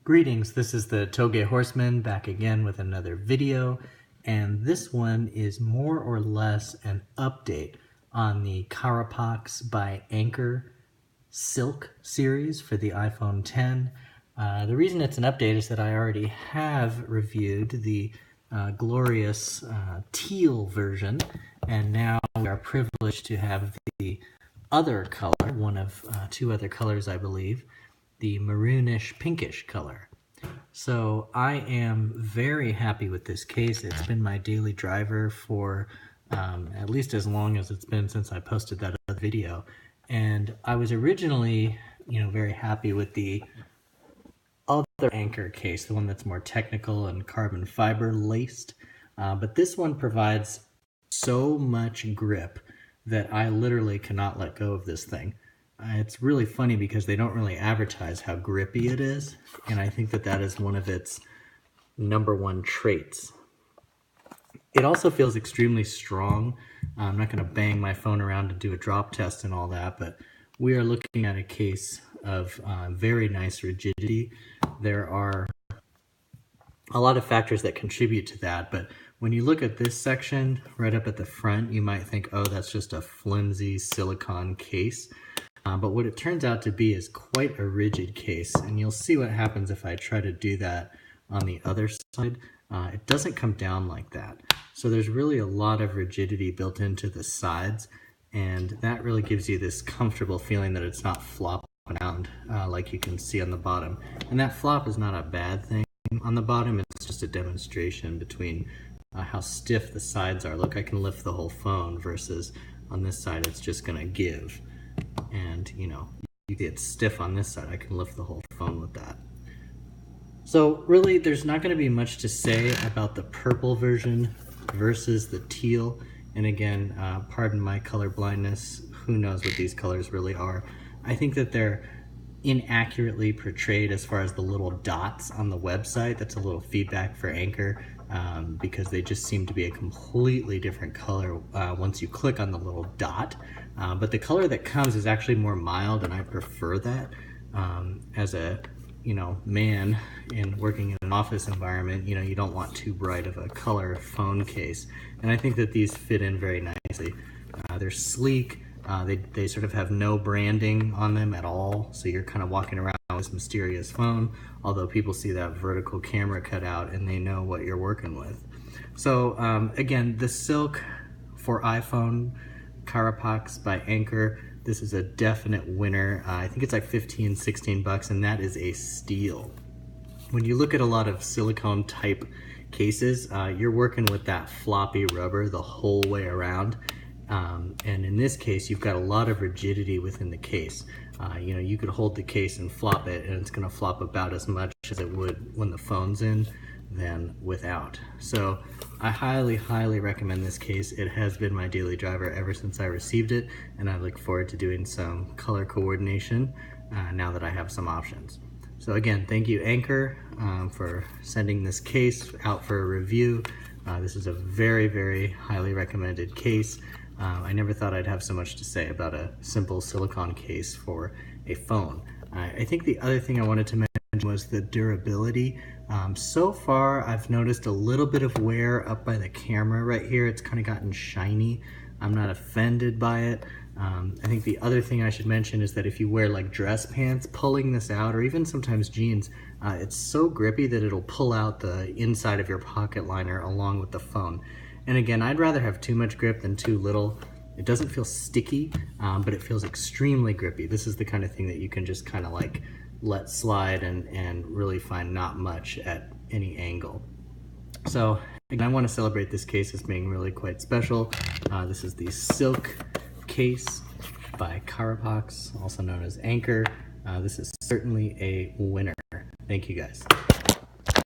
Greetings, this is the TougeHorseman back again with another video, and this one is more or less an update on the Karapax by Anker Silk series for the iPhone X. The reason it's an update is that I already have reviewed the glorious teal version, and now we are privileged to have the other color, one of two other colors I believe, the maroonish pinkish color. So I am very happy with this case. It's been my daily driver for at least as long as it's been since I posted that other video. And I was originally, very happy with the other Anker case, the one that's more technical and carbon fiber laced. But this one provides so much grip that I literally cannot let go of this thing. It's really funny because they don't really advertise how grippy it is, and I think that that is one of its #1 traits. It also feels extremely strong. I'm not going to bang my phone around to do a drop test and all that, but we are looking at a case of very nice rigidity. There are a lot of factors that contribute to that, but when you look at this section right up at the front, you might think, oh, that's just a flimsy silicone case. But what it turns out to be is quite a rigid case, and you'll see what happens if I try to do that on the other side. It doesn't come down like that. So there's really a lot of rigidity built into the sides, and that really gives you this comfortable feeling that it's not flopping around like you can see on the bottom. And that flop is not a bad thing on the bottom, it's just a demonstration between how stiff the sides are. Look, I can lift the whole phone versus on this side it's just gonna give. And you get stiff on this side, I can lift the whole phone with that. So really there's not going to be much to say about the purple version versus the teal. And again, pardon my color blindness, who knows what these colors really are. I think that they're inaccurately portrayed as far as the little dots on the website. That's a little feedback for Anker, because they just seem to be a completely different color once you click on the little dot. But the color that comes is actually more mild, and I prefer that. As a man working in an office environment, you don't want too bright of a color phone case, and I think that these fit in very nicely. They're sleek. They sort of have no branding on them at all, so you're kind of walking around with this mysterious phone, although people see that vertical camera cut out and they know what you're working with. So again, the silk for iPhone Karapax by Anker, this is a definite winner. I think it's like 15, 16 bucks, and that is a steal. When you look at a lot of silicone type cases, you're working with that floppy rubber the whole way around. And in this case, you've got a lot of rigidity within the case. You could hold the case and flop it, and it's going to flop about as much as it would when the phone's in than without. So I highly, highly recommend this case. It has been my daily driver ever since I received it, and I look forward to doing some color coordination now that I have some options. So again, thank you Anker for sending this case out for a review. This is a very, very highly recommended case. I never thought I'd have so much to say about a simple silicone case for a phone. I think the other thing I wanted to mention was the durability. So far I've noticed a little bit of wear up by the camera right here. It's kind of gotten shiny. I'm not offended by it. I think the other thing I should mention is that if you wear like dress pants, pulling this out, or even sometimes jeans, it's so grippy that it'll pull out the inside of your pocket liner along with the phone. And again, I'd rather have too much grip than too little. It doesn't feel sticky, but it feels extremely grippy. This is the kind of thing that you can just kind of like let slide and really find not much at any angle. So again, I want to celebrate this case as being really quite special. This is the Silk case by Karapax, also known as Anker. This is certainly a winner. Thank you guys.